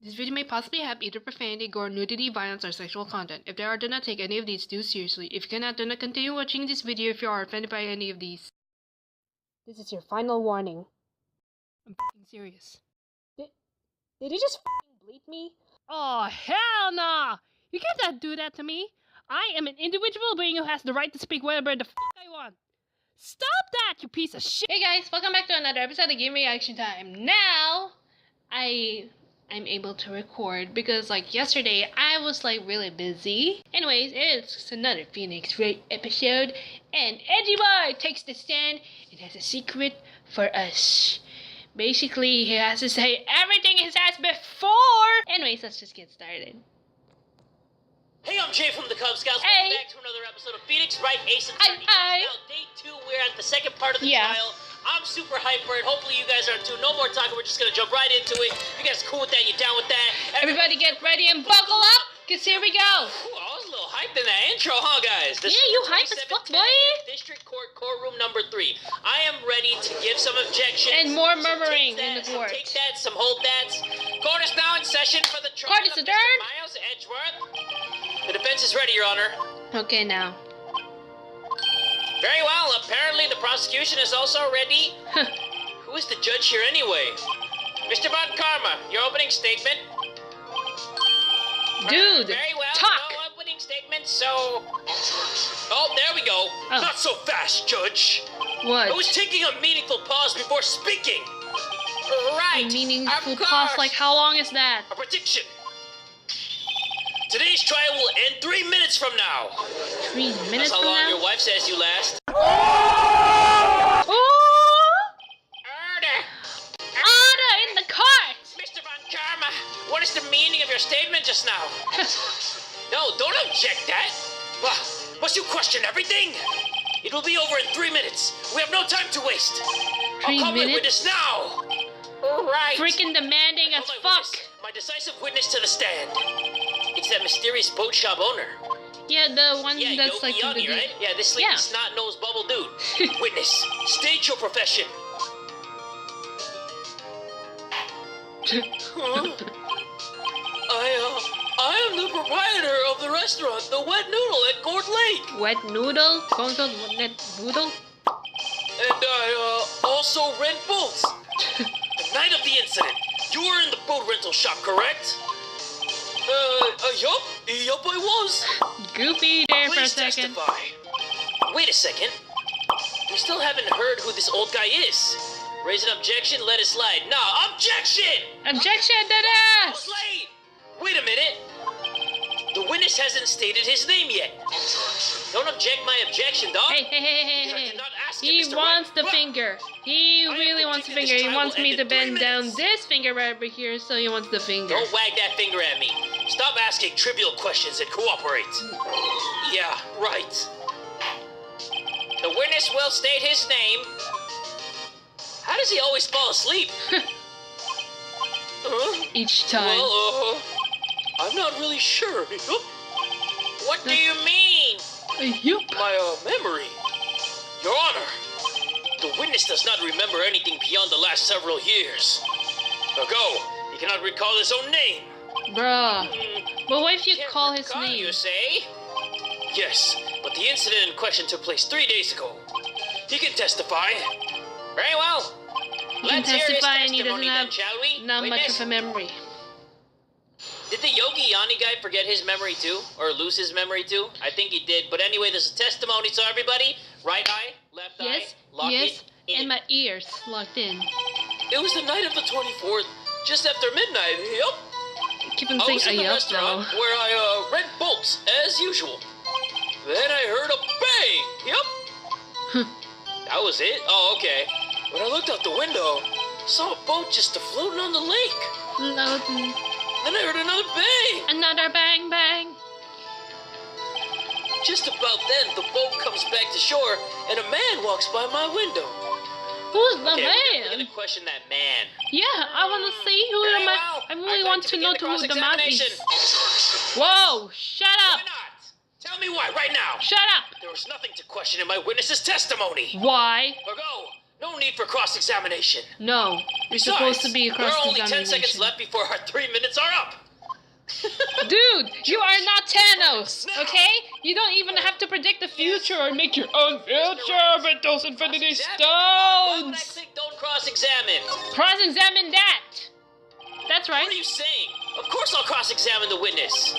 This video may possibly have either profanity, gore, nudity, violence, or sexual content. If there are, do not take any of these too seriously. If you cannot, do not continue watching this video if you are offended by any of these. This is your final warning. I'm f***ing serious. Did he just f***ing bleep me? Oh, hell nah! You can't do that to me! I am an individual being who has the right to speak whatever the f*** I want! Stop that, you piece of shit! Hey guys, welcome back to another episode of Game Reaction Time. Now, I'm able to record because like yesterday I was like really busy. Anyways, it's another Phoenix Wright episode and Edgy Boy takes the stand and has a secret for us. Basically, he has to say everything he says before. Anyways, let's just get started. Hey, I'm Jay from the Kubz Scouts. Hey. Welcome back to another episode of Phoenix Wright Ace Attorney. Now, day 2, we're at the second part of the trial. I'm super hyped for it. Hopefully you guys are too. No more talking. We're just gonna jump right into it. You guys cool with that? You down with that? Everybody get ready and buckle up, cause here we go. Ooh, I was a little hyped in that intro, huh, guys? This Yeah, you hyped as fuck, boy. District Court, courtroom number 3. I am ready to give some objections. And more murmuring in the court. Some take that, some hold that. Court is now in session for the trial. Court is adjourned. Miles Edgeworth. The defense is ready, Your Honor. Okay, now. Very well. Apparently the prosecution is also ready. Who is the judge here anyway? Mr. Von Karma, your opening statement. Dude, very well. talk. No opening statement, so... Oh, there we go. Oh. Not so fast, Judge. What? I was taking a meaningful pause before speaking. Right. A meaningful of pause, course. like how long is that? A prediction. Today's trial will end 3 minutes from now. 3 minutes That's how from long now? your wife says you last. Oh! Order. Order in the court! Mr. Von Karma, what is the meaning of your statement just now? No, don't object that. Well, must you question everything? It will be over in 3 minutes. We have no time to waste. 3 I'll call my minutes? witness now. All right. Freaking demanding as fuck. My decisive witness to the stand. It's that mysterious boat shop owner. Yeah, the one Yeah, that's like Yogi, the right? Yeah, this sleepy snot-nosed bubble dude. Witness, state your profession. Huh? I am the proprietor of the restaurant, The Wet Noodle at Court Lake. Wet noodle? Wet noodle? And I also rent boats. The night of the incident, you were in the boat rental shop, correct? Yup, I was. Goofy there for a Please second. testify. Wait a second. We still haven't heard who this old guy is. Raise an objection, let it slide. Nah, objection! Objection to I this! was late. Wait a minute. The witness hasn't stated his name yet. Don't object my objection, dog. Hey, I hey. did not ask you, He Mr. wants Wright. the Well, finger. He I am really wants the predicting finger. this He trial wants will me end to in 3 bend down minutes. this finger right over here, so he wants the finger. Don't wag that finger at me. Stop asking trivial questions and cooperate. Yeah, right. The witness will state his name. How does he always fall asleep? Each time. Well, I'm not really sure. What do you mean? Yup. My, memory. Your Honor, the witness does not remember anything beyond the last several years. Ago, he cannot recall his own name. Bruh. But what if you Can't call his recall, name? You say? Yes, but the incident in question took place 3 days ago. He can testify. Very well. He can Let's hear his testify and he doesn't testimony have then, shall we? not much Witness? of a memory. Did the Yogi Yanni guy forget his memory too? Or lose his memory too? I think he did. But anyway, there's a testimony, so everybody, right eye, left Yes, eye, lock yes, it in. and my ears locked in. It was the night of the 24th, just after midnight. Yup. Keep on I saying was in the yup restaurant though. where I rent bolts, as usual. Then I heard a bang. Yup. That was it? Oh, okay. When I looked out the window, saw a boat just floating on the lake. Loading. Then I heard another bang. Another bang bang. Just about then, the boat comes back to shore, and a man walks by my window. Who's the Okay, we're man? gonna question that man. Yeah, I wanna see who Very the man. well. I really I'd want like to begin know the who the man is. cross-examination. Whoa! Shut up! Why not? Tell me why, right now. Shut up! There was nothing to question in my witness's testimony. Why? Ergo, No need for cross-examination. No, you're Besides, supposed to be a there are only 10 cross-examination. seconds left before our 3 minutes are up. Dude, you are not Thanos, okay? You don't even have to predict the future or make your own future with those Infinity Why would I Stones. click don't cross-examine? Cross-examine that. That's right. What are you saying? Of course I'll cross-examine the witness.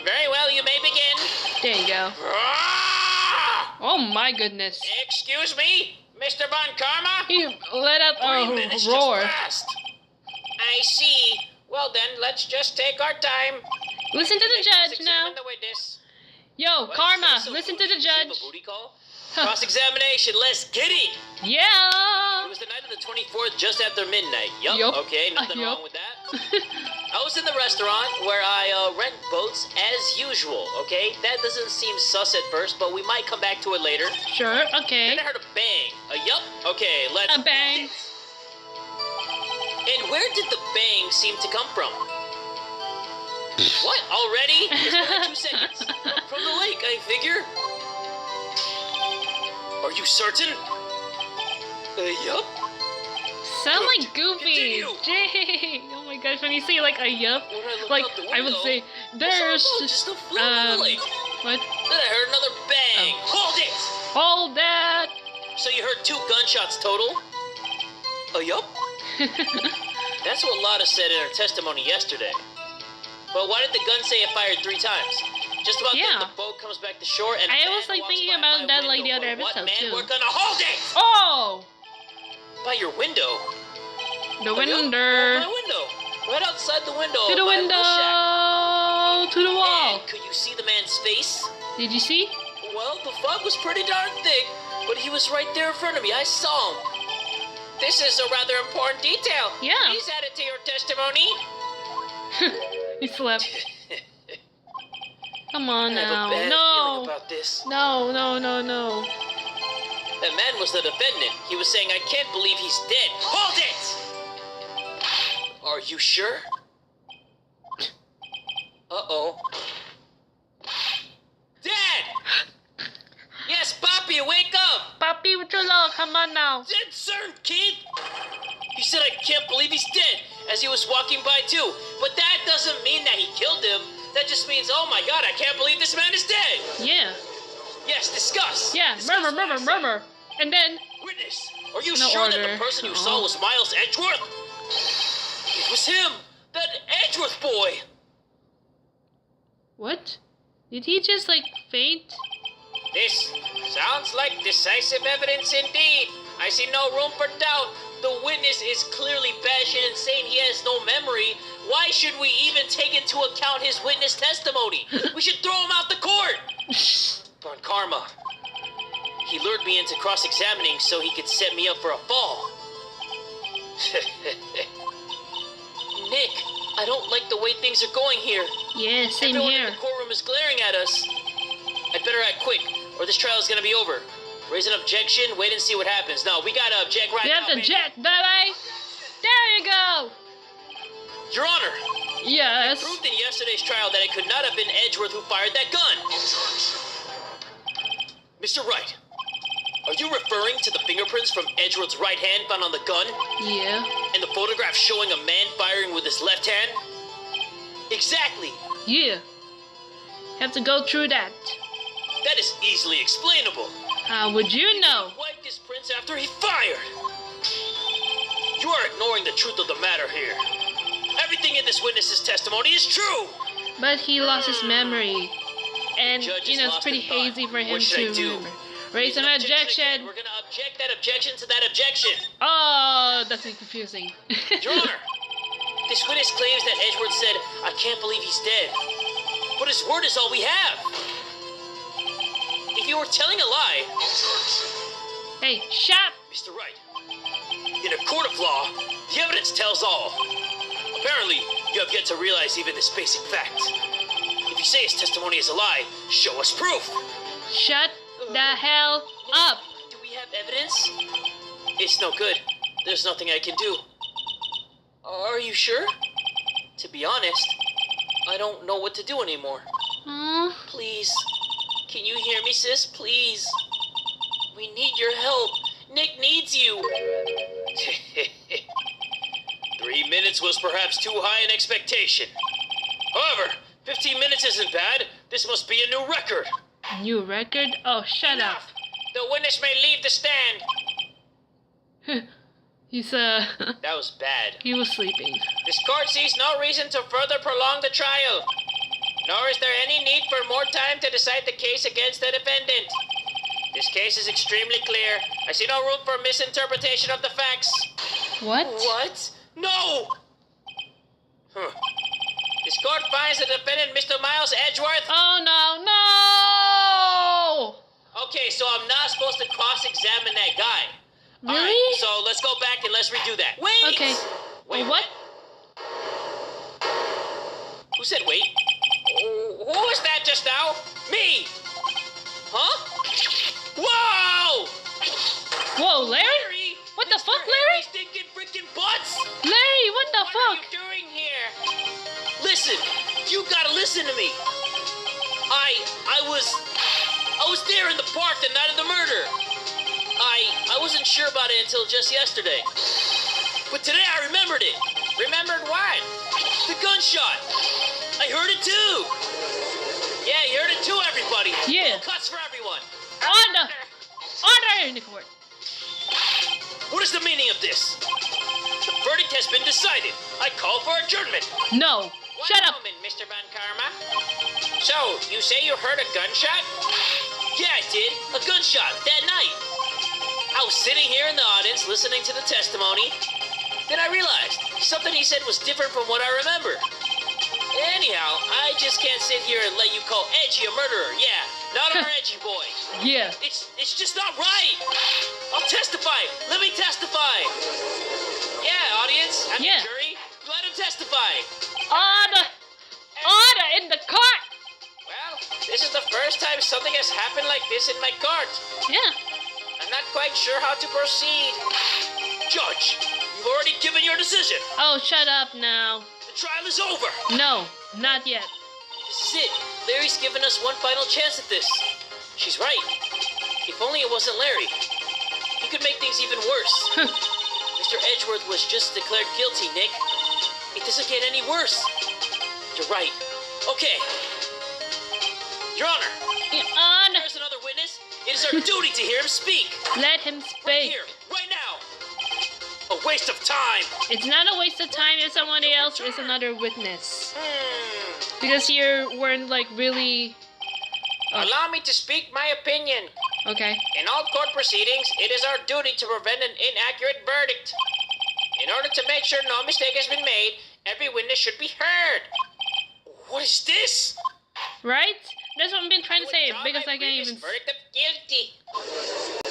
Very well, you may begin. There you go. Ah! Oh my goodness. Excuse me, Mr. Von Karma? He let out 3 a minutes roar. just passed. I see. Well then, let's just take our time. Listen to the judge now. Cross-examine the witness. Yo, What? Karma, So listen to did the you save judge. a booty call? Cross-examination, let's get it! It Yeah. was the night of the 24th, just after midnight. Yup. Okay, nothing Yup. wrong with that. I was in the restaurant where I rent boats as usual, okay? That doesn't seem sus at first, but we might come back to it later. Sure, okay. Then I heard a bang. Yup. Okay, let's... A bang. And where did the bang seem to come from? What? Already? It's only 2 seconds. From the lake, I figure. Are you certain? Yup. Sound Good. like Goofy. Continue. Jay. Oh my gosh, when you say like a yup, When I looked like out the I would window, say I there's saw a boat just afloat in the lake. what? Then I heard another bang. Hold it! Hold that. So you heard 2 gunshots total? Yup. That's what Lotta said in her testimony yesterday. But why did the gun say it fired 3 times? Just about Yeah. then the boat comes back to shore and a I man was, like, walks thinking by about my that, like, the window. other But what episode, man? too. We're gonna hold it! Oh, By your window? the Yup, window. my window. Right outside the window. To the of my window. little shack. To the wall. And could you see the man's face? Did you see? Well, the fog was pretty darn thick, but he was right there in front of me. I saw him. This is a rather important detail. Yeah. Please add it to your testimony. He slept. Come on I have now. a bad feeling No. about this. No, no, no, no. That man was the defendant. He was saying, I can't believe he's dead. Hold it! Are you sure? Uh-oh. Dad! Yes, Poppy, wake up! Papi, what you love? Come on now. Dead certain, kid! He said, I can't believe he's dead, as he was walking by too. But that doesn't mean that he killed him. That just means, oh my god, I can't believe this man is dead! Yeah. Yes, discuss! Yeah. Discuss Murmur, what I murmur, said. murmur. And then Witness, are you No sure that order. the person you Uh-uh. saw was Miles Edgeworth? It was him! That Edgeworth boy! what? Did he just like faint? This sounds like decisive evidence indeed. I see no room for doubt. The witness is clearly batshit insane. He has no memory. Why should we even take into account his witness testimony? We should throw him out the court! Von Karma. He lured me into cross-examining so he could set me up for a fall. Nick, I don't like the way things are going here. Yeah, same Everyone here. in the courtroom is glaring at us. I'd better act quick, or this trial is gonna be over. Raise an objection, wait and see what happens. No, we gotta object right We now, have to baby. jet, baby. There you go. Your Honor, Yes. proved in yesterday's trial that it could not have been Edgeworth who fired that gun. Mr. Wright, are you referring to the fingerprints from Edgeworth's right hand found on the gun? Yeah. And the photograph showing a man firing with his left hand? Exactly. Yeah. Have to go through that. That is easily explainable. How would you know? He wiped his prints after he fired. You are ignoring the truth of the matter here. Everything in this witness's testimony is true. But he lost his memory. And, Judge you has know, it's lost pretty in thought. hazy for him What should I to do? remember. Raise an again. objection. We're gonna object that objection to that objection. Oh, that's confusing. Your Honor, this witness claims that Edgeworth said, I can't believe he's dead. But his word is all we have. If you were telling a lie, Hey, shut. Mr. Wright, in a court of law, the evidence tells all. Apparently, you have yet to realize even this basic fact. If you say his testimony is a lie, show us proof. Shut the hell up. Do we have evidence? It's no good. There's nothing I can do. Are you sure? To be honest, I don't know what to do anymore. Please. Can you hear me, sis? Please. We need your help. Nick needs you. 3 minutes was perhaps too high an expectation. However, 15 minutes isn't bad. This must be a new record. New record? Oh, shut Enough. The witness may leave the stand. up. He's, That was bad. he was sleeping. This court sees no reason to further prolong the trial, nor is there any need for more time to decide the case against the defendant. This case is extremely clear. I see no room for misinterpretation of the facts. What? What? No! Huh. This court finds the defendant, Mr. Miles Edgeworth. Oh, no, no! Okay, so I'm not supposed to cross-examine that guy. Really? All right, so let's go back and let's redo that. Wait! Okay. Wait, What? Who said wait? Who was that just now? Me! Huh? Whoa! Whoa, Larry? Larry! What the Mr. fuck, Larry? Stinking freaking butts! Larry, what the What fuck? are you doing here? Listen, you gotta listen to me. I was there in the park the night of the murder. I wasn't sure about it until just yesterday. But today I remembered it. Remembered what? The gunshot. I heard it too. Yeah, you heard it too, everybody. Yeah. Cuts for everyone. Order in the court. What is the meaning of this? The verdict has been decided. I call for adjournment. No. Shut One up. moment, Mr. Von Karma. So, you say you heard a gunshot? Yeah, I did. A gunshot that night. I was sitting here in the audience listening to the testimony. Then I realized something he said was different from what I remember. Anyhow, I just can't sit here and let you call Edgy a murderer. Yeah, not our Edgy boy. Yeah. It's just not right. I'll testify. Let me testify. Yeah, audience. I mean, Yeah. jury. Let him testify. Order in the court. Well, this is the first time something has happened like this in my court. Yeah. I'm not quite sure how to proceed. Judge, you've already given your decision. Oh, shut up now. The trial is over. No, not yet. This is it. Larry's given us one final chance at this. She's right. If only it wasn't Larry. He could make things even worse. Mr. Edgeworth was just declared guilty, Nick. It doesn't get any worse. You're right. Okay. Your Honor, Honor. there's another witness. It is our duty to hear him speak. Let him Right speak. here, right now. A waste of time. It's not a waste of time if somebody else is another witness. Hmm. Because you weren't like really... Allow me to speak my opinion. Okay. In all court proceedings, it is our duty to prevent an inaccurate verdict. In order to make sure no mistake has been made, every witness should be heard. What is this? Right? That's what I've been trying to say, Withdraw because my I can't previous even... verdict of guilty.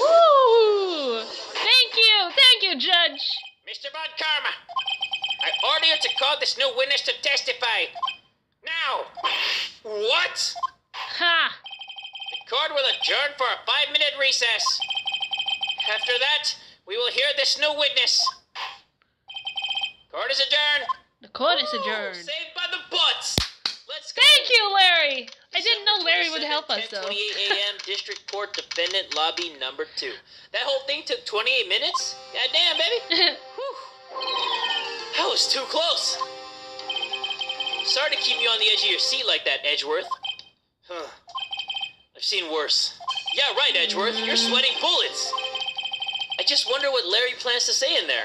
Woo! Thank you, Judge. Mr. Von Karma, I order you to call this new witness to testify. Now. What? Ha! The court will adjourn for a 5-minute recess. After that, we will hear this new witness. Court is adjourned. The court is Woo! adjourned. Saved by the butts. Let's go. Thank you, Larry. I didn't know Larry would help us, though. 10:28 a.m. District Court Defendant Lobby Number 2. That whole thing took 28 minutes? God damn, baby. Whew. That was too close. Sorry to keep you on the edge of your seat like that, Edgeworth. Huh. I've seen worse. Yeah, right, Edgeworth. You're sweating bullets. I just wonder what Larry plans to say in there.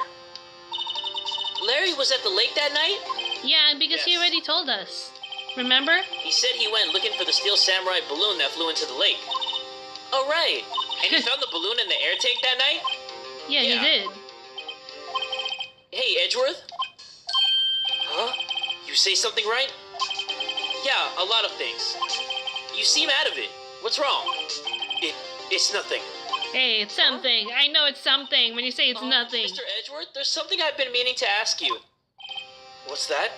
Larry was at the lake that night? Yeah, because he Yes. already told us. Remember? He said he went looking for the Steel Samurai balloon that flew into the lake. Oh, right. And he found the balloon in the air tank that night? Yeah, he Yeah. did. Hey, Edgeworth? Huh? You say something right? Yeah, a lot of things. You seem out of it. What's wrong? It's nothing. Hey, it's something. I know it's something when you say it's nothing. Mr. Edgeworth, there's something I've been meaning to ask you. What's that?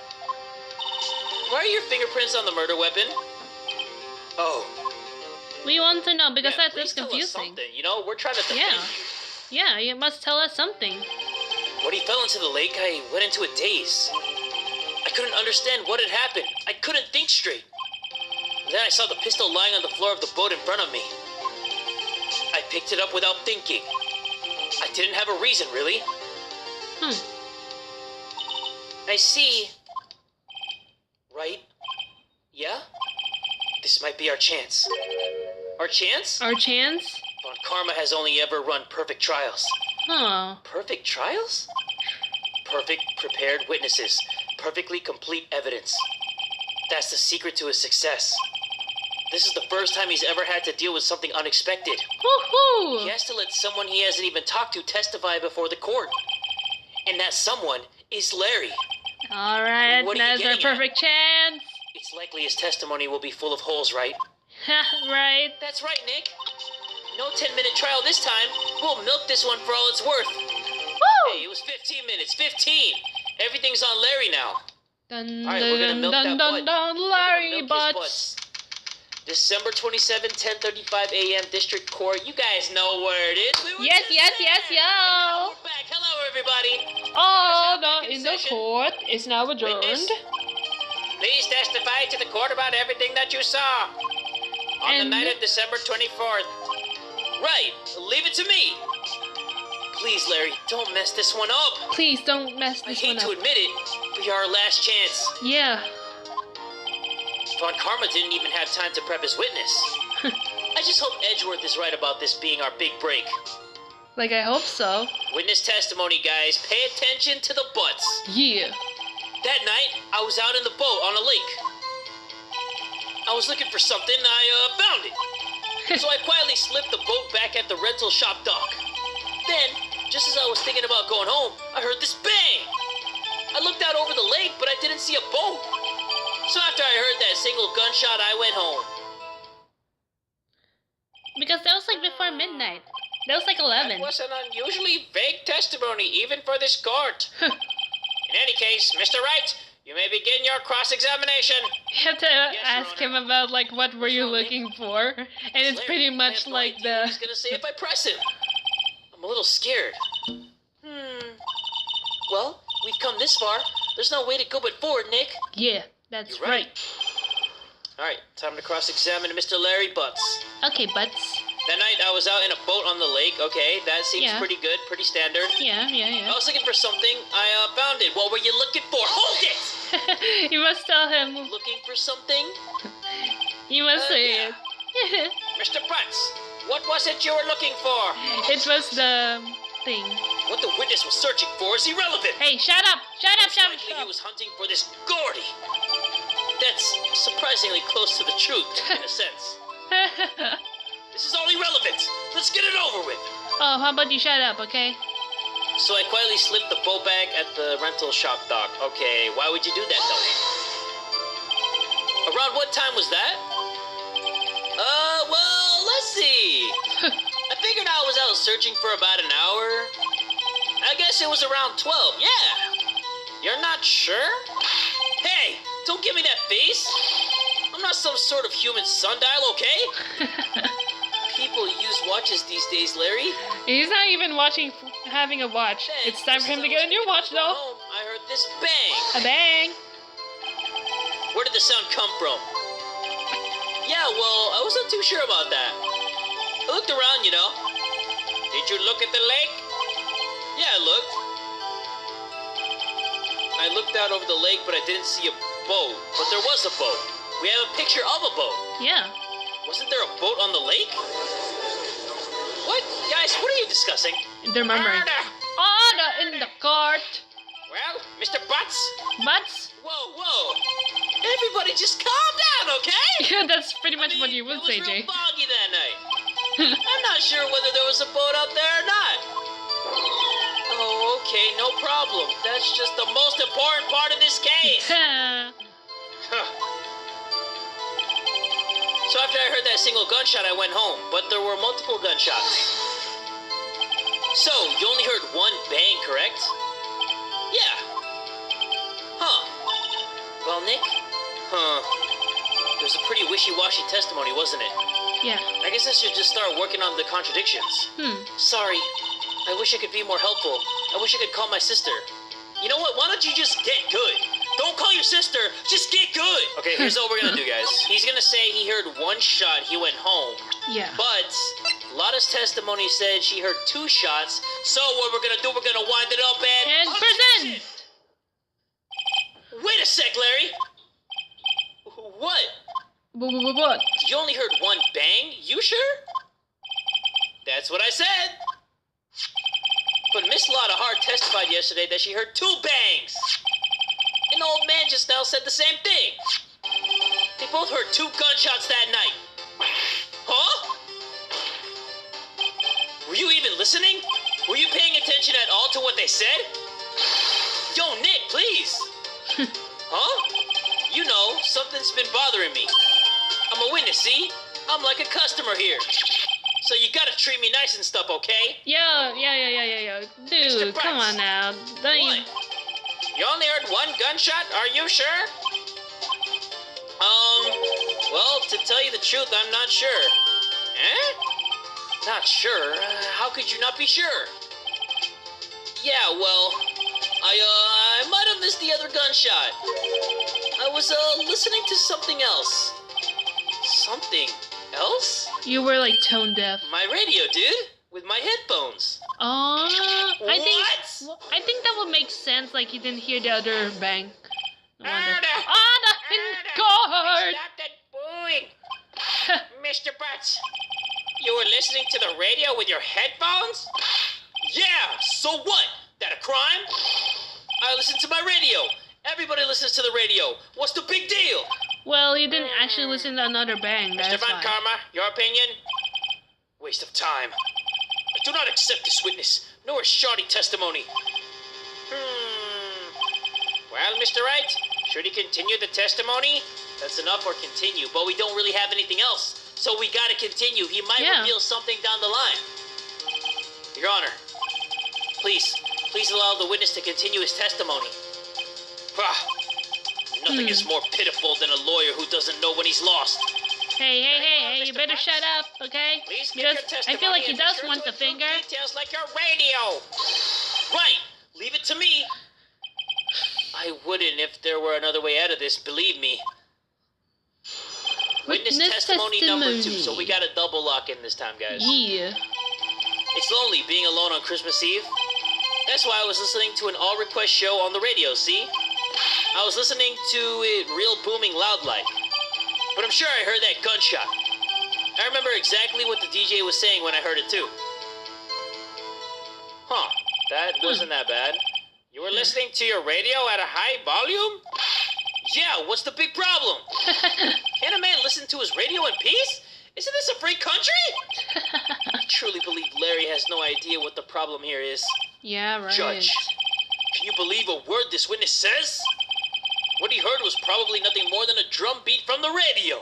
Why are your fingerprints on the murder weapon? Oh. We want to know because yeah, that's please tell us confusing. something. You know, we're trying to defend Yeah. you. Yeah, you must tell us something. When he fell into the lake, I went into a daze. I couldn't understand what had happened. I couldn't think straight. Then I saw the pistol lying on the floor of the boat in front of me. I picked it up without thinking. I didn't have a reason, really. I see. Right? Yeah? This might be our chance. Our chance? Our chance? Von Karma has only ever run perfect trials. Huh. Perfect trials? Perfect prepared witnesses. Perfectly complete evidence. That's the secret to his success. This is the first time he's ever had to deal with something unexpected. Woohoo! He has to let someone he hasn't even talked to testify before the court. And that someone is Larry. Alright, What are you that's our getting at? perfect chance. It's likely his testimony will be full of holes, right? Right. That's right, Nick. No 10-minute trial this time. We'll milk this one for all it's worth. Woo! Hey, it was 15 minutes. 15! Everything's on Larry now. Dun, Alright, we're gonna dun, milk dun, that dun, butt. dun, Larry Milk his Butz. butts. December 27, 10:35 a.m. District Court. You guys know where it is. We were Yes, just yes, there. yes, And now yo. we're back. Hello, everybody. Oh, Now no, back in the session. court is now adjourned. Witness, please testify to the court about everything that you saw on the And- night of December 24th. Right. Leave it to me. Please, Larry, don't mess this one up. Please don't mess I this hate one to up. admit it, but you're our last chance. Yeah. Von Karma didn't even have time to prep his witness. I just hope Edgeworth is right about this being our big break. Like, I hope so. Witness testimony, guys. Pay attention to the butts. Yeah. That night, I was out in the boat on a lake. I was looking for something, I found it. So I quietly slipped the boat back at the rental shop dock. Then, just as I was thinking about going home, I heard this bang. I looked out over the lake, but I didn't see a boat. So after I heard that single gunshot, I went home. Because that was like before midnight. That was like 11. That was an unusually vague testimony, even for this court. In any case, Mr. Wright, you may begin your cross-examination. You have to ask Your him Honor. about like what were you Sorry. looking for, and it's Larry, pretty I much have no like idea what he's gonna say if I press him. I'm a little scared. Well, we've come this far. There's no way to go but forward, Nick. Yeah, that's You're right. All right, time to cross-examine Mr. Larry Butz. Okay, Butz. That night, I was out in a boat on the lake. Okay, that seems Yeah. pretty good, pretty standard. Yeah. I was looking for something. I found it. What were you looking for? Hold it! You must tell him. Looking for something? You must say yeah. it. Mr. Butz, what was it you were looking for? It was the thing. What the witness was searching for is irrelevant. Hey, shut up! Shut up! Shut Likely he up! was hunting for this Gordy. That's surprisingly close to the truth, in a sense. This is all irrelevant. Let's get it over with. Oh, how about you shut up, okay? So I quietly slipped the boat bag at the rental shop dock. Okay, why would you do that, though? Around what time was that? Well, let's see. I figured I was out searching for about an hour. I guess it was around 12, yeah. You're not sure? Hey, don't give me that face. I'm not some sort of human sundial, okay? People use watches these days, Larry. He's not even having a watch. Then, It's time just for him as to I get a was new thinking watch, about going though. home, I heard this bang. A bang! Where did the sound come from? Yeah, well, I wasn't too sure about that. I looked around, you know. Did you look at the lake? Yeah, I looked. I looked out over the lake, but I didn't see a boat. But there was a boat. We have a picture of a boat. Yeah. Wasn't there a boat on the lake? What? Guys, what are you discussing? They're murmuring. Order! Order in the court! Well, Mr. Butz? Butz? Whoa. Everybody just calm down, okay? Yeah, that's pretty much what you It would was say, real Jay. foggy that night. I'm not sure whether there was a boat out there or not. Oh, okay, no problem. That's just the most important part of this case. So after I heard that single gunshot, I went home, but there were multiple gunshots. So, you only heard one bang, correct? Yeah. Huh. Well, Nick? It was a pretty wishy-washy testimony, wasn't it? Yeah. I guess I should just start working on the contradictions. Sorry. I wish I could be more helpful. I wish I could call my sister. You know what? Why don't you just get good? Don't call your sister. Just get good. Okay, here's what we're gonna do, guys. He's gonna say he heard one shot. He went home. Yeah. But Lotta's testimony said she heard 2 shots, so what we're gonna do, we're gonna wind it up And present! Wait a sec, Larry! What? What? You only heard 1 bang? You sure? That's what I said! But Miss Lotta Hart testified yesterday that she heard 2 bangs! An old man just now said the same thing! They both heard 2 gunshots that night! Huh? Were you even listening? Were you paying attention at all to what they said? Yo, Nick, please! Huh? You know, something's been bothering me. I'm a witness, see? I'm like a customer here. So you gotta treat me nice and stuff, okay? Yo. Dude, come on now. Don't you... What? You only heard 1 gunshot? Are you sure? Well, to tell you the truth, I'm not sure. Eh? Not sure? How could you not be sure? Yeah, well, I might have missed the other gunshot. I was, listening to something else. Something else? You were like tone deaf. My radio, dude. With my headphones. I What? think that would make sense, like you didn't hear the other bang. No wonder. In court! Stop that booing! Mr. Butz, you were listening to the radio with your headphones? Yeah, so what? That a crime? I listen to my radio. Everybody listens to the radio. What's the big deal? Well, you didn't actually listen to another bang, Mr. that's Von why. Karma, your opinion? Waste of time. I do not accept this witness, nor his shoddy testimony. Well, Mr. Wright, should he continue the testimony? That's enough or continue, but we don't really have anything else. So we gotta continue. He might reveal something down the line. Your Honor, please allow the witness to continue his testimony. Nothing is more pitiful than a lawyer who doesn't know when he's lost. Hey, you better shut up, okay? Please Because I feel like he does want the finger. Details like your radio. Right, leave it to me. I wouldn't if there were another way out of this, believe me. Witness testimony number 2, so we got a double lock in this time, guys. Yeah. It's lonely being alone on Christmas Eve. That's why I was listening to an all-request show on the radio, see? I was listening to it real booming loud like. But I'm sure I heard that gunshot. I remember exactly what the DJ was saying when I heard it too. Huh, that wasn't that bad. You were listening to your radio at a high volume? Yeah, what's the big problem? Can't a man listen to his radio in peace? Isn't this a free country? I truly believe Larry has no idea what the problem here is. Yeah, right. Judge, can you believe a word this witness says? What he heard was probably nothing more than a drum beat from the radio.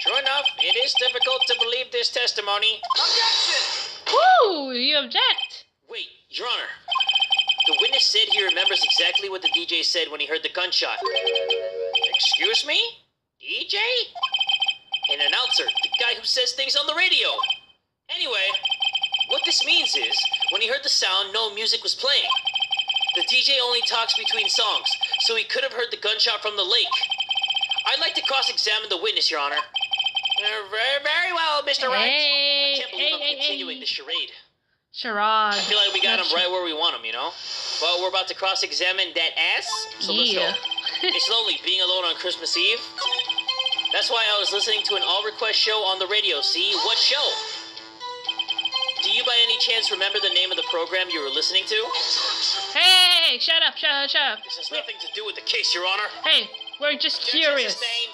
True enough, it is difficult to believe this testimony. Objection! Woo! You object! Wait, Your Honor. The witness said he remembers exactly what the DJ said when he heard the gunshot. Excuse me? DJ? An announcer, the guy who says things on the radio. Anyway, what this means is, when he heard the sound, no music was playing. The DJ only talks between songs, so he could have heard the gunshot from the lake. I'd like to cross-examine the witness, Your Honor. Very well, Mr. Wright. I can't believe I'm continuing the charade. Charade. I feel like we got him right where we want him, you know? But we're about to cross-examine that ass, so let's go. It's lonely being alone on Christmas Eve. That's why I was listening to an all-request show on the radio, see? What show? Do you by any chance remember the name of the program you were listening to? Hey, shut up. This has nothing to do with the case, Your Honor. Hey, we're just Objection curious. sustained.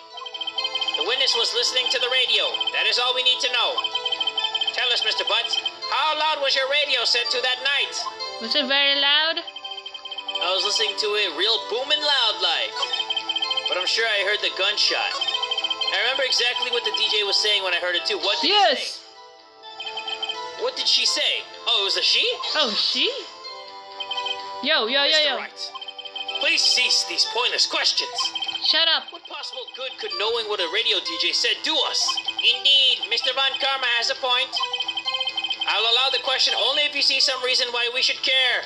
The witness was listening to the radio. That is all we need to know. Tell us, Mr. Butz, how loud was your radio set to that night? Was it very loud? I was listening to it real booming loud like. But I'm sure I heard the gunshot. I remember exactly what the DJ was saying when I heard it too. What did he say? What did she say? Oh, it was a she? Oh, she? Yo. Mr. Wright, please cease these pointless questions. Shut up. What possible good could knowing what a radio DJ said do us? Indeed, Mr. Von Karma has a point. I'll allow the question only if you see some reason why we should care.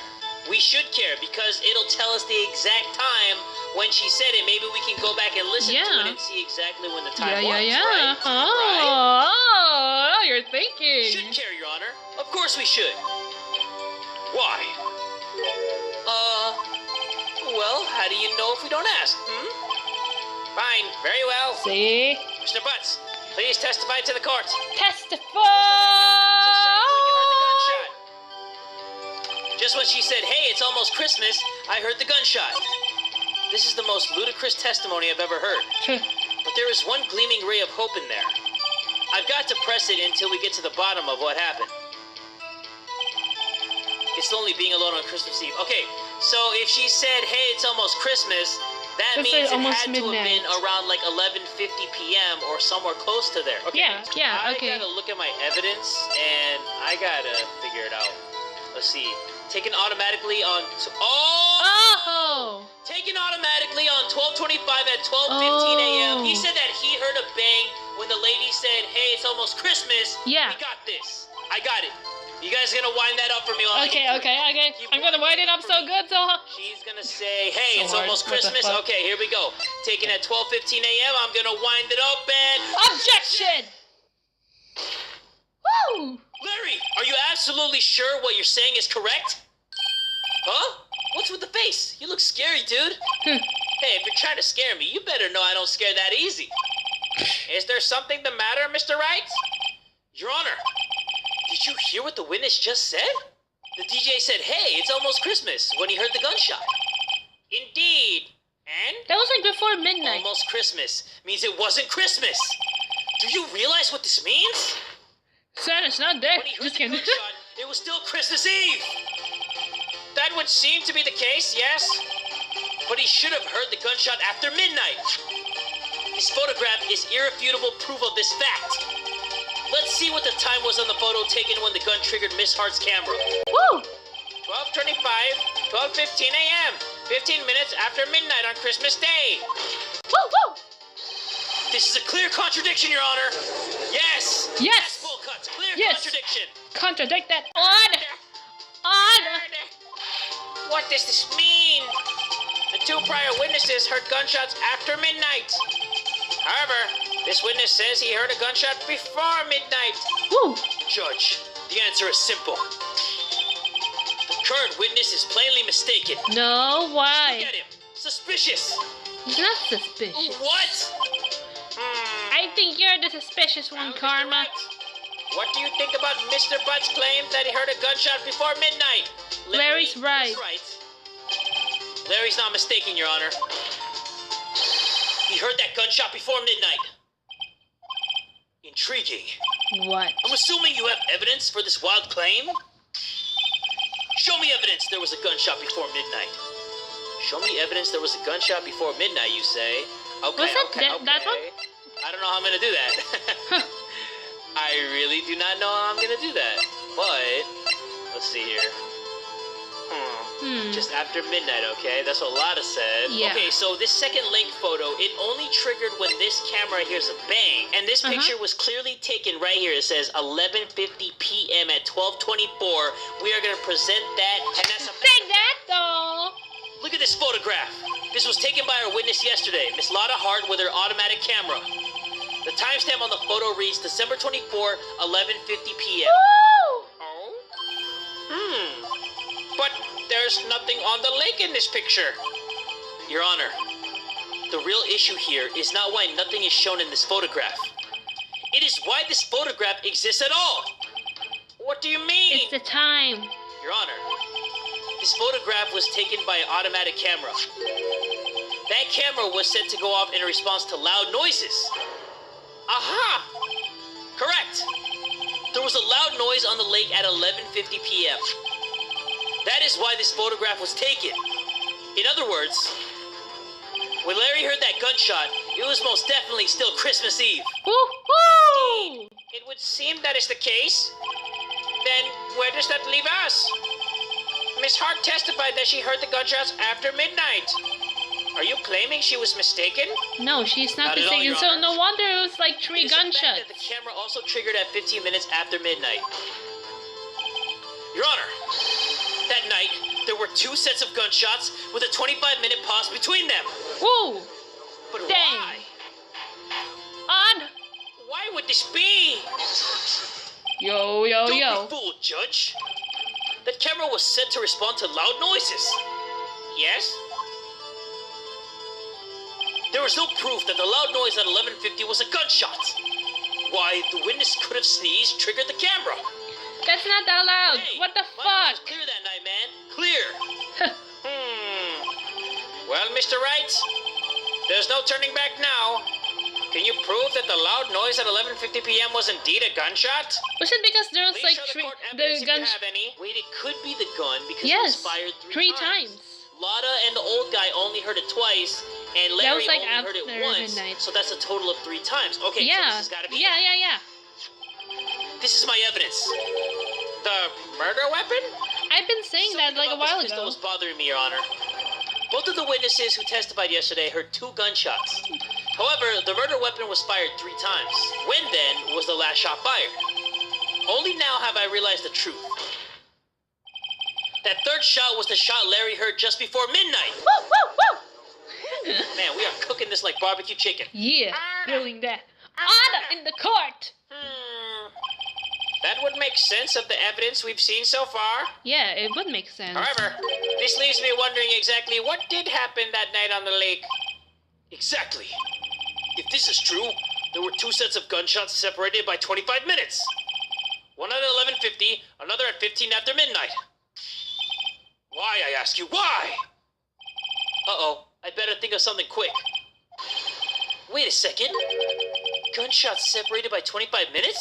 We should care because it'll tell us the exact time when she said it. Maybe we can go back and listen to it and see exactly when the time was, right? Oh, you're thinking. Should care, Your Honor. Of course we should. Why? Well, how do you know if we don't ask, Fine, very well. See? Mr. Butz, please testify to the court. Testify! Just when she said, hey, it's almost Christmas, I heard the gunshot. This is the most ludicrous testimony I've ever heard. But there is one gleaming ray of hope in there. I've got to press it until we get to the bottom of what happened. It's lonely being alone on Christmas Eve. Okay, so if she said, hey, it's almost Christmas, that That's means like it almost had to have midnight. been around like 11:50 p.m. or somewhere close to there. Okay, Yeah, okay. I gotta look at my evidence, and I gotta figure it out. Let's see. Taken automatically on... Oh! Taken automatically on 12:25 at 12:15 a.m. He said that he heard a bang when the lady said, hey, it's almost Christmas. Yeah. We got this. I got it. You guys gonna wind that up for me? Okay. I'm gonna wind it up so good, so... She's gonna say, hey, So it's hard. almost What the Christmas. fuck? Okay, here we go. Taken at 12:15 a.m. I'm gonna wind it up and... Objection! Woo! Larry, are you absolutely sure what you're saying is correct? Huh? What's with the face? You look scary, dude. Hey, if you're trying to scare me, you better know I don't scare that easy. Is there something the matter, Mr. Wright? Your Honor, did you hear what the witness just said? The DJ said, hey, it's almost Christmas, when he heard the gunshot. Indeed. And? That was like before midnight. Almost Christmas means it wasn't Christmas. Do you realize what this means? Santa's not there. When he heard Just the kidding. gunshot, it was still Christmas Eve. That would seem to be the case, yes. But he should have heard the gunshot after midnight. His photograph is irrefutable proof of this fact. Let's see what the time was on the photo taken when the gun triggered Miss Hart's camera. Woo! 12:25, 12:15 a.m. 15 minutes after midnight on Christmas Day. Woo! Woo! This is a clear contradiction, Your Honor. Yes. Yes. Full cuts. Clear Yes. contradiction. Contradict that. On! What does this mean? The two prior witnesses heard gunshots after midnight. However, this witness says he heard a gunshot before midnight. Woo! Judge, the answer is simple. The current witness is plainly mistaken. No, why? Look at him. Suspicious. He's not suspicious. What? I think you're the suspicious one, Mr. Karma. Wright, what do you think about Mr. Butz's claim that he heard a gunshot before midnight? Larry's right. is right. Larry's not mistaken, Your Honor. He heard that gunshot before midnight. Intriguing. What? I'm assuming you have evidence for this wild claim? Show me evidence there was a gunshot before midnight. Show me evidence there was a gunshot before midnight, you say? Okay, Was that okay. that one? I don't know how I'm gonna do that. I really do not know how I'm gonna do that. But, let's see here. Just after midnight, okay? That's what Lotta said. Yeah. Okay, so this second link photo, it only triggered when this camera hears a bang. And this picture was clearly taken right here. It says 11:50 p.m. at 12:24. We are going to present that, and that's a... Take that, though! Look at this photograph. This was taken by our witness yesterday, Miss Lotta Hart, with her automatic camera. The timestamp on the photo reads December 24, 11:50 p.m. Woo! But there's nothing on the lake in this picture. Your Honor, the real issue here is not why nothing is shown in this photograph. It is why this photograph exists at all. What do you mean? It's the time. Your Honor, this photograph was taken by an automatic camera. That camera was set to go off in response to loud noises. Aha! Correct. There was a loud noise on the lake at 11:50 p.m. That is why this photograph was taken. In other words, when Larry heard that gunshot, it was most definitely still Christmas Eve. Woo-hoo! It would seem that is the case. Then where does that leave us? Miss Hart testified that she heard the gunshots after midnight. Are you claiming she was mistaken? No, she's not Not at all, mistaken. Your So Honor. no wonder it was like It 3 is a fact gunshots. that the camera also triggered at 15 minutes after midnight. Your Honor, that night, there were 2 sets of gunshots with a 25-minute pause between them. Woo! But Dang. why? Odd. Why would this be? Yo, yo, Don't yo. be fooled, Judge. That camera was set to respond to loud noises. Yes? There was no proof that the loud noise at 11:50 was a gunshot. Why, the witness could have sneezed, triggered the camera. That's not that loud. Hey, What the my nose was fuck? clear that night, man. Clear. Well, Mr. Wright, there's no turning back now. Can you prove that the loud noise at 11:50 p.m. was indeed a gunshot? Was it because there was Please like show the court the evidence if you guns? have any. Wait, it could be the gun because it Yes, was fired three times. times. Lotta and the old guy only heard it twice, and Larry was, like, only heard it after once. midnight. So that's a total of 3 times. Okay, so Yeah. this has gotta be Yeah, it. yeah, yeah. This is my evidence. The murder weapon? I've been saying that like a while This pistol ago. was bothering me, Your Honor. Both of the witnesses who testified yesterday heard 2 gunshots. However, the murder weapon was fired 3 times. When then was the last shot fired? Only now have I realized the truth. That 3rd shot was the shot Larry heard just before midnight. Woo, woo, woo. Man, we are cooking this like barbecue chicken. Yeah, grilling that. Anna in the court. That would make sense of the evidence we've seen so far. Yeah, it would make sense. However, this leaves me wondering exactly what did happen that night on the lake. Exactly. If this is true, there were 2 sets of gunshots separated by 25 minutes. One at 11:50, another at 15 after midnight. Why, I ask you, why? Uh-oh, I better think of something quick. Wait a second. Gunshots separated by 25 minutes?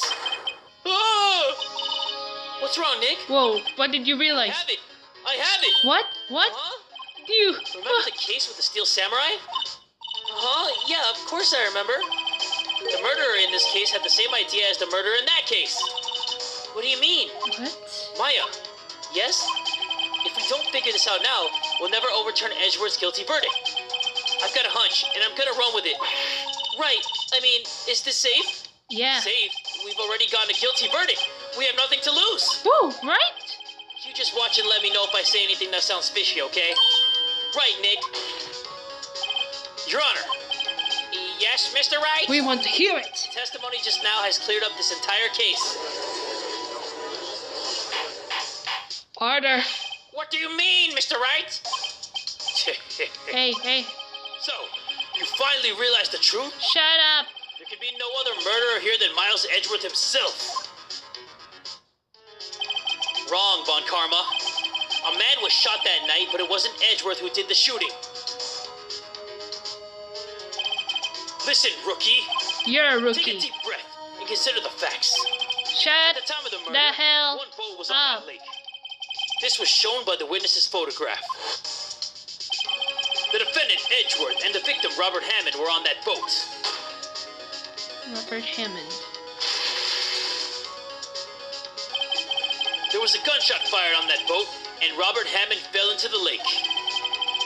Oh! What's wrong, Nick? Whoa, what did you I realize? have it! I have it! What? What? Huh? You? Remember the case with the steel samurai? Yeah, of course I remember. The murderer in this case had the same idea as the murderer in that case. What do you mean? What? Maya, yes? If we don't figure this out now, we'll never overturn Edgeworth's guilty verdict. I've got a hunch, and I'm gonna run with it. Right, I mean, is this safe? Yeah. Safe? We've already gotten a guilty verdict. We have nothing to lose. Woo, right? You just watch and let me know if I say anything that sounds fishy, okay? Right, Nick. Your Honor. Yes, Mr. Wright? We want to hear it. Testimony just now has cleared up this entire case. Order. What do you mean, Mr. Wright? Hey, hey, So, you finally realized the truth? shut up. There could be no other murderer here than Miles Edgeworth himself. Wrong, Von Karma. A man was shot that night, but it wasn't Edgeworth who did the shooting. Listen, rookie. You're a Take a rookie. deep breath and consider the facts. Shut At the time of the murder, the hell one boat was on up. that lake. This was shown by the witness's photograph. The defendant, Edgeworth, and the victim, Robert Hammond, were on that boat. Robert Hammond. There was a gunshot fired on that boat, and Robert Hammond fell into the lake.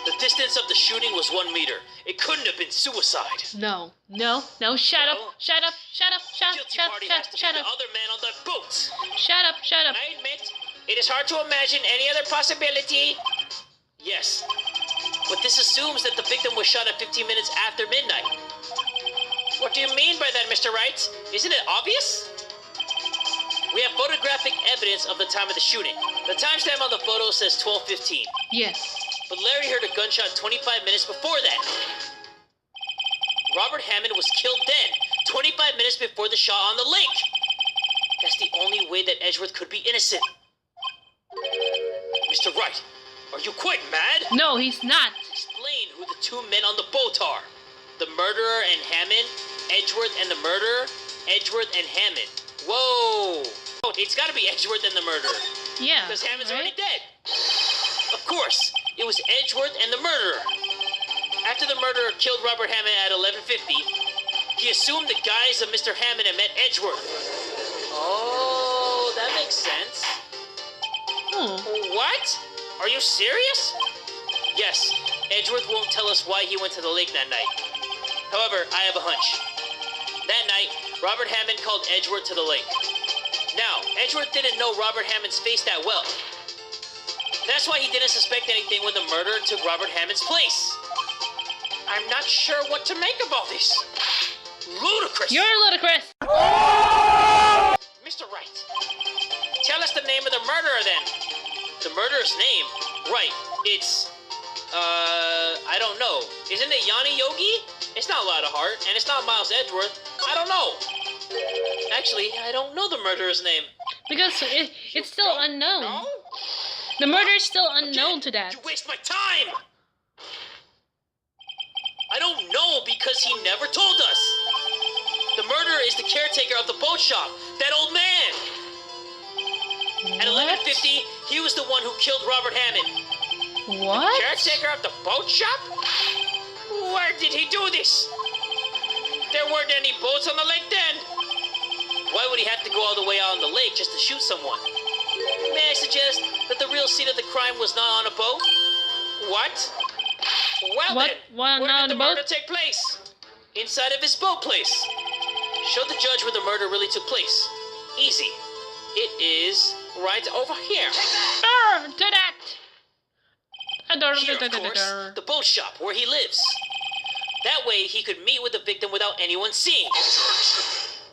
The distance of the shooting was 1 meter. It couldn't have been suicide. No, no, no, shut No. up, shut up, shut up, shut, Guilty shut, party shut, has to shut be up, the other man on that boat. shut up, shut up. I admit, it is hard to imagine any other possibility. Yes, but this assumes that the victim was shot at 15 minutes after midnight. What do you mean by that, Mr. Wright? Isn't it obvious? We have photographic evidence of the time of the shooting. The timestamp on the photo says 12:15. Yes. But Larry heard a gunshot 25 minutes before that. Robert Hammond was killed then, 25 minutes before the shot on the lake. That's the only way that Edgeworth could be innocent. Mr. Wright, are you quite mad? No, he's not. Explain who the 2 men on the boat are. The murderer and Hammond, Edgeworth and the murderer, Edgeworth and Hammond. Whoa! It's gotta be Edgeworth and the murderer. Yeah. Because Hammond's right? already dead. Of course, it was Edgeworth and the murderer. After the murderer killed Robert Hammond at 11:50, he assumed the guise of Mr. Hammond and met Edgeworth. Oh, that makes sense. What? Are you serious? Yes, Edgeworth won't tell us why he went to the lake that night. However, I have a hunch. That night, Robert Hammond called Edgeworth to the lake. Now, Edgeworth didn't know Robert Hammond's face that well. That's why he didn't suspect anything when the murderer took Robert Hammond's place. I'm not sure what to make of all this. Ludicrous. You're ludicrous. Mr. Wright, tell us the name of the murderer then. The murderer's name? Right, it's, I don't know. Isn't it Yanni Yogi? It's not Lotta Hart, and it's not Miles Edgeworth. I don't know. Actually, I don't know the murderer's name. Because it's still unknown. No? The murder is still unknown to that. You waste my time! I don't know because he never told us. The murderer is the caretaker of the boat shop, that old man. At 11:50, he was the one who killed Robert Hammond. What? The caretaker of the boat shop? Where did he do this? There weren't any boats on the lake then. Why would he have to go all the way out on the lake just to shoot someone? May I suggest that the real scene of the crime was not on a boat? What? Well What? then, Why where not did on the a boat? murder take place? Inside of his boat place. Show the judge where the murder really took place. Easy. It is right over here. To that! Here, of course, the boat shop where he lives. That way he could meet with the victim without anyone seeing.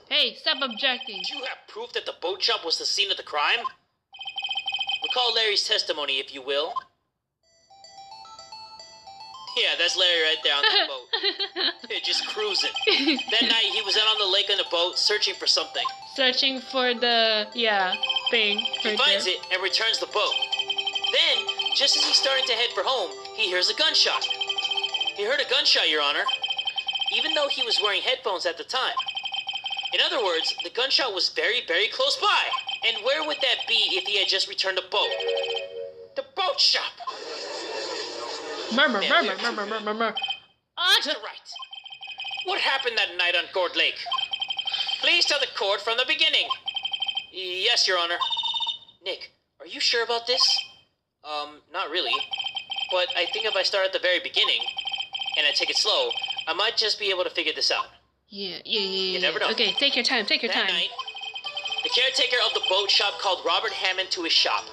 Hey, stop objecting. Do you have proof that the boat shop was the scene of the crime? Recall Larry's testimony, if you will. Yeah, that's Larry right there on the boat. Just cruising. That night, he was out on the lake on a boat, searching for something. Searching for the, thing. He finds it and returns the boat. Then, just as he's starting to head for home, he hears a gunshot. He heard a gunshot, Your Honor, even though he was wearing headphones at the time. In other words, the gunshot was very, very close by. And where would that be if he had just returned a boat? The boat shop! Murmur. Mr. Wright, what happened that night on Gourd Lake? Please tell the court from the beginning. Yes, Your Honor. Nick, are you sure about this? Not really. But I think if I start at the very beginning, and I take it slow, I might just be able to figure this out. Yeah. You never know. Okay, take your time, That night, the caretaker of the boat shop called Robert Hammond to his shop.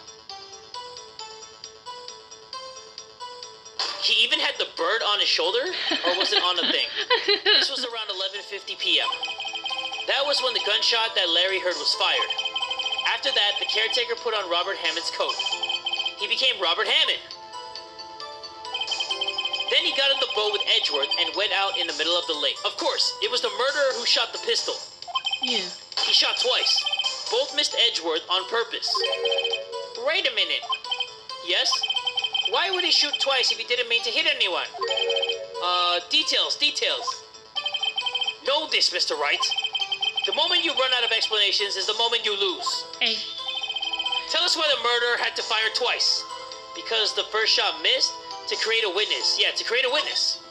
He even had the bird on his shoulder, or was it on the thing? This was around 11:50 p.m. That was when the gunshot that Larry heard was fired. After that, the caretaker put on Robert Hammond's coat. He became Robert Hammond. Then he got in the boat with Edgeworth and went out in the middle of the lake. Of course, it was the murderer who shot the pistol. Yeah. He shot twice. Both missed Edgeworth on purpose. Wait a minute. Yes? Why would he shoot twice if he didn't mean to hit anyone? Details. Know this, Mr. Wright. The moment you run out of explanations is the moment you lose. Hey. Tell us why the murderer had to fire twice. Because the first shot missed? To create a witness. Yeah, to create a witness.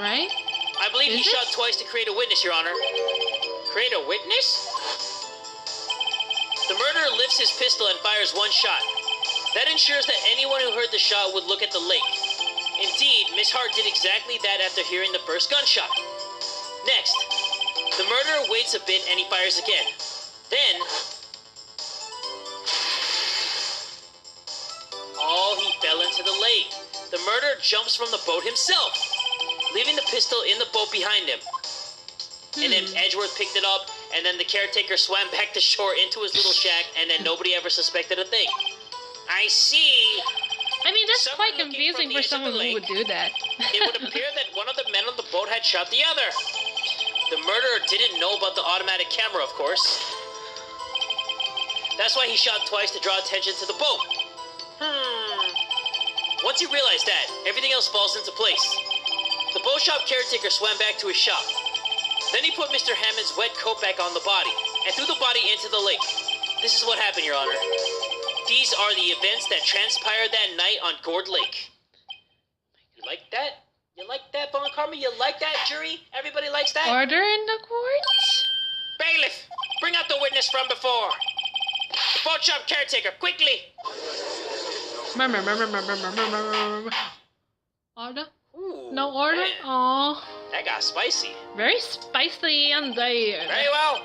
Right? I believe he Is it? shot twice to create a witness, Your Honor. Create a witness? The murderer lifts his pistol and fires one shot. That ensures that anyone who heard the shot would look at the lake. Indeed, Miss Hart did exactly that after hearing the first gunshot. Next, the murderer waits a bit and he fires again. Then, he fell into the lake. The murderer jumps from the boat himself, leaving the pistol in the boat behind him. And then Edgeworth picked it up, and then the caretaker swam back to shore into his little shack, and then nobody ever suspected a thing. I see. I mean, that's Someone quite looking confusing from the for edge of the someone who lake. would do that. It would appear that one of the men on the boat had shot the other. The murderer didn't know about the automatic camera, of course. That's why he shot twice to draw attention to the boat. Once you realize that, everything else falls into place. The boat shop caretaker swam back to his shop. Then he put Mr. Hammond's wet coat back on the body, and threw the body into the lake. This is what happened, Your Honor. These are the events that transpired that night on Gourd Lake. You like that? You like that, Von Karma? You like that, jury? Everybody likes that? Order in the court? Bailiff, bring out the witness from before. The boat shop caretaker, quickly. Order? Ooh, No order? man, Oh, that got spicy. very spicy and there. Very well.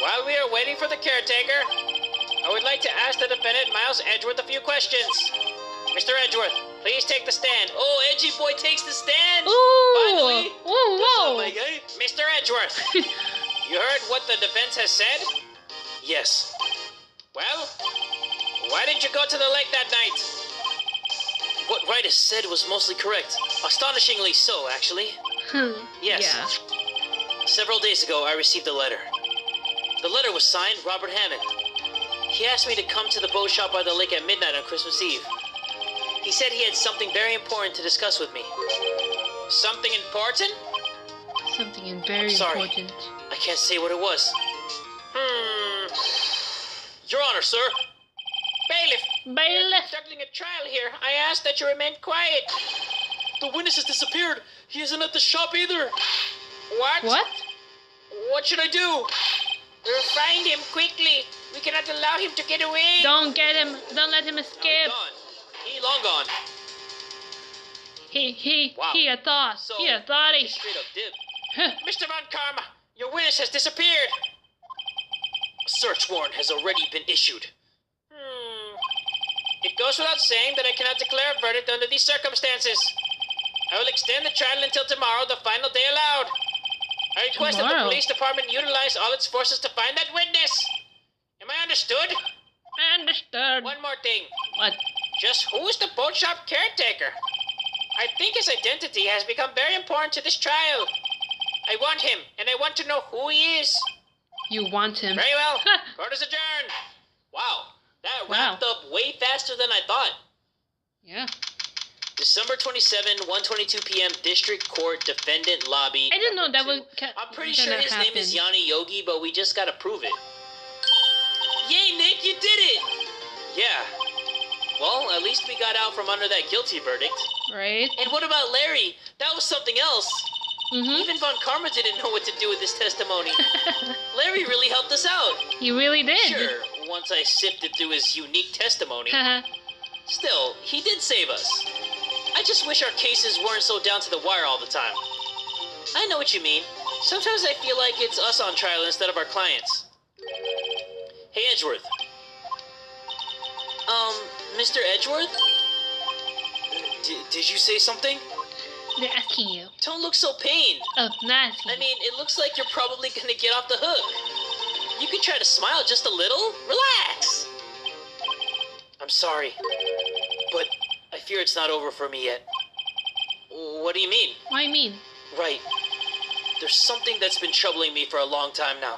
While we are waiting for the caretaker, I would like to ask the defendant, Miles Edgeworth, a few questions. Mr. Edgeworth, please take the stand. Oh, Edgy Boy takes the stand. Ooh! Finally. Whoa, What's up, whoa! my guy? Mr. Edgeworth, you heard what the defense has said? Yes. Well, why didn't you go to the lake that night? What Wright has said was mostly correct. Astonishingly so, actually. Yes. Yeah. Several days ago, I received a letter. The letter was signed Robert Hammond. He asked me to come to the boat shop by the lake at midnight on Christmas Eve. He said he had something very important to discuss with me. Something important? Something very Sorry. important. I can't say what it was. Your Honor, sir. Bailiff. Bailiff. Conducting a trial here. I ask that you remain quiet. The witness has disappeared. He isn't at the shop either. What? What? What should I do? Find him quickly. We cannot allow him to get away. Don't get him. Don't let him escape. He long gone. Wow. He a thought. So, He a thoughty. Straight up dip. Mr. Von Karma, your witness has disappeared. A search warrant has already been issued. It goes without saying that I cannot declare a verdict under these circumstances. I will extend the trial until tomorrow, the final day allowed. I request that the police department utilize all its forces to find that witness. Am I understood? Understood. One more thing. What? Just who is the boat shop caretaker? I think his identity has become very important to this trial. I want him, and I want to know who he is. You want him? Very well. Court is adjourned. Wow, that wrapped up way faster than I thought. Yeah. December 27, 1:22 p.m. District Court Defendant Lobby. I didn't know that was. I'm pretty sure his name is Yanni Yogi, but we just gotta prove it. Yay, Nick, you did it! Yeah. Well, at least we got out from under that guilty verdict. Right. And what about Larry? That was something else. Even Von Karma didn't know what to do with his testimony. Larry really helped us out. He really did. Sure, once I sifted through his unique testimony. Still, he did save us. I just wish our cases weren't so down to the wire all the time. I know what you mean. Sometimes I feel like it's us on trial instead of our clients. Hey, Edgeworth. Mr. Edgeworth? Did you say something? They're asking you. Don't look so pained. Oh, not asking I mean, it looks like you're probably gonna get off the hook. You can try to smile just a little. Relax. I'm sorry, but I fear it's not over for me yet. What do you mean? What do you mean? Right. There's something that's been troubling me for a long time now.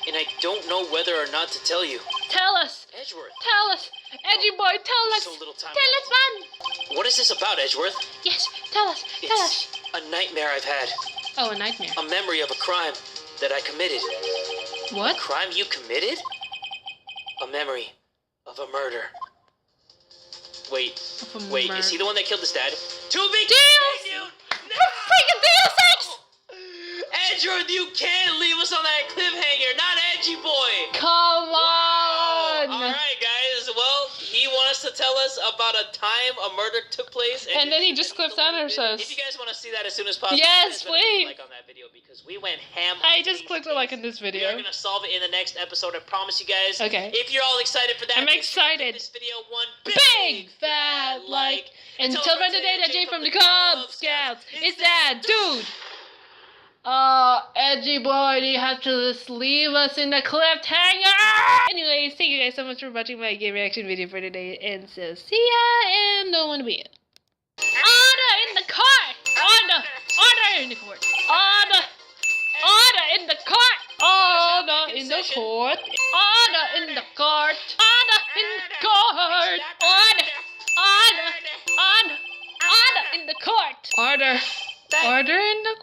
And I don't know whether or not to tell you. Tell us. Edgeworth. Tell us. Edgy boy, tell us. So little time tell us, man. What is this about, Edgeworth? Yes, tell us. Tell us. It's a nightmare I've had. Oh, a nightmare. A memory of a crime that I committed. What? A crime you committed? A memory of a murder. Wait, is he the one that killed his dad? Too big deal! No! Freaking deal, sex! Edgeworth, you can't leave us on that cliffhanger, not Edgy Boy! Come on! Alright, guys, well, he wants to tell us about a time a murder took place. And then he just clips on us. If you guys want to see that as soon as possible, yes, please! Like on that video because we went ham. I just clicked a like in this video. We are going to solve it in the next episode, I promise you guys. Okay. If you're all excited for that, I'm excited. Give this video one big fat like. Until then today, that Jay from the Kubz Scouts is that dude. Edgy boy, you have to just leave us in the cliffhanger. Anyways, thank you guys so much for watching my game reaction video for today, and so see ya, and don't want to be it. Order in the court. Order in the court. Order in the court. Order in the court. Order in the court. Order in the court. Order in the court. Order in the